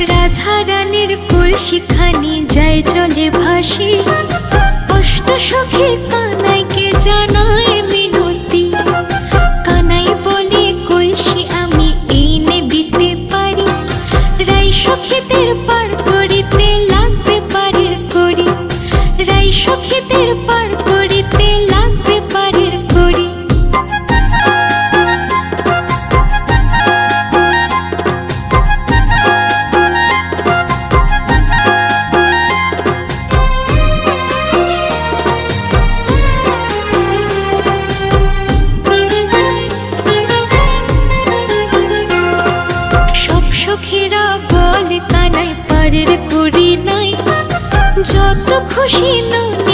রাধা রানীর কলসিখানি যায় চলে ভাসি, অষ্ট সখী কানাইকে জানায় মিনতি। কানাই বলে কলসি আমি এনে দিতে পারি, রাই সখীদের পার করিতে লাগবে পারের করি, রাই সখীদের পার করিতে লাগবে পারের করি। সখীরা বলে কানাই পারের করি নাই, যত খুশি নয়